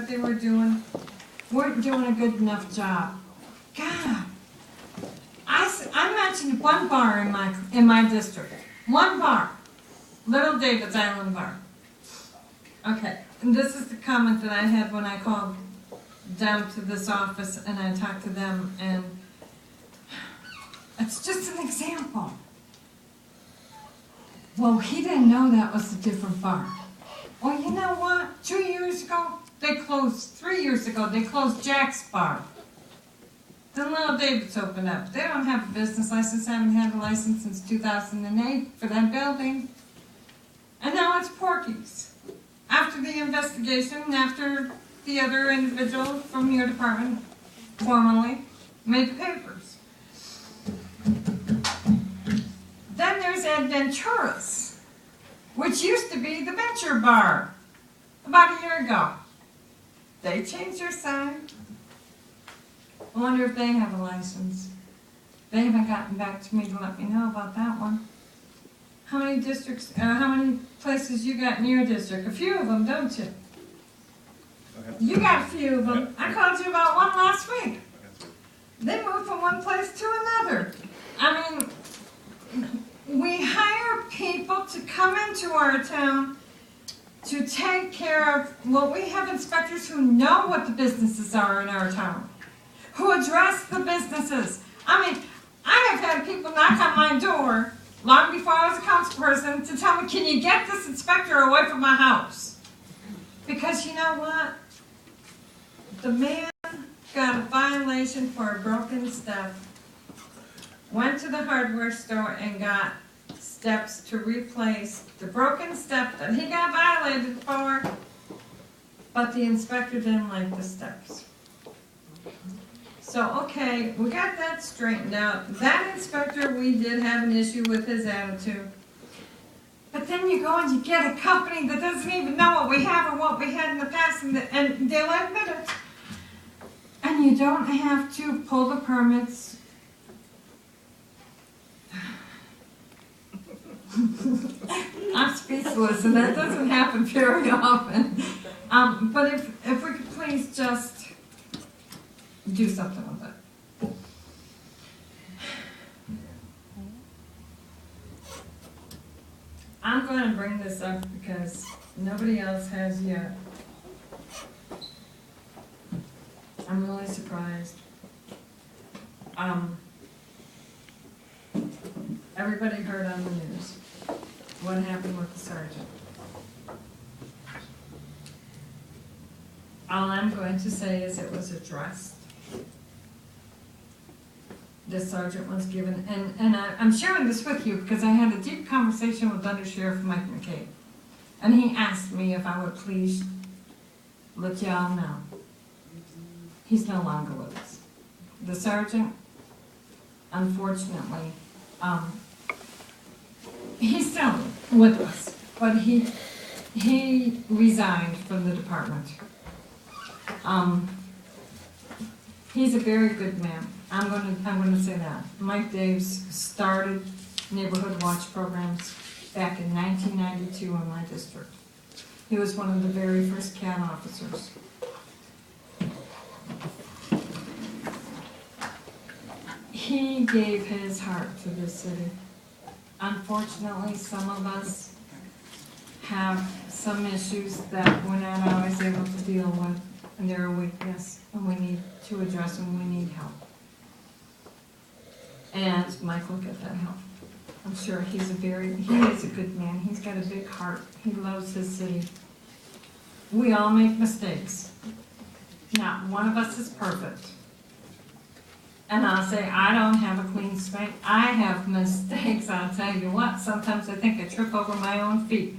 what they were doing weren't doing a good enough job. God, I mentioned one bar in my district. One bar. Little David's Island Bar. Okay, and this is the comment that I had when I called down to this office and I talked to them, and it's just an example. Well, he didn't know that was a different bar. Well, you know what? 2 years ago, they closed, 3 years ago, they closed Jack's Bar. Then Little David's opened up. They don't have a business license, haven't had a license since 2008 for that building. And now it's Porky's. After the investigation, after the other individual from your department formally made the papers. Then there's Adventura's, which used to be the Venture Bar about a year ago. They changed their sign. I wonder if they have a license. They haven't gotten back to me to let me know about that one. How many districts, how many places you got in your district? A few of them, don't you? Okay. You got a few of them. Yeah. I called you about one last week. They moved from one place to another. I mean, we hire people to come into our town to take care of, well, we have inspectors who know what the businesses are in our town, who address the businesses. I mean, I have had people knock on my door long before I was a council person to tell me, can you get this inspector away from my house? Because you know what? The man got a violation for a broken step, went to the hardware store and got steps to replace the broken step that he got violated for, but the inspector didn't like the steps. So, okay, we got that straightened out. That inspector, we did have an issue with his attitude. But then you go and you get a company that doesn't even know what we have or what we had in the past, and they'll admit it. And you don't have to pull the permits. I'm speechless, and that doesn't happen very often. But if we could please just do something with it. I'm going to bring this up because nobody else has yet. I'm really surprised. Everybody heard on the news what happened with the sergeant. All I'm going to say is it was addressed. The sergeant was given, and I'm sharing this with you because I had a deep conversation with Under Sheriff Mike McCabe. And he asked me if I would please let y'all know. He's no longer with us. The sergeant, unfortunately, he's still with us, but he resigned from the department. He's a very good man. I'm going to say that. Mike Daves started neighborhood watch programs back in 1992 in my district. He was one of the very first CAT officers. He gave his heart to this city. Unfortunately, some of us have some issues that we're not always able to deal with, and they're a weakness, and we need to address them, we need help. And Mike will get that help. I'm sure he is a good man. He's got a big heart. He loves his city. We all make mistakes. Not one of us is perfect. And I'll say, I don't have a clean slate. I have mistakes, I'll tell you what. Sometimes I think I trip over my own feet.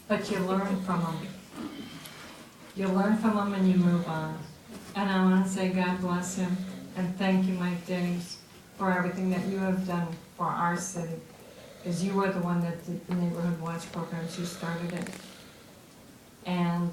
But you learn from them. You learn from them and you move on. And I want to say God bless him. And thank you, Mike Daves, for everything that you have done for our city. Because you were the one that did the neighborhood watch programs. You started it. And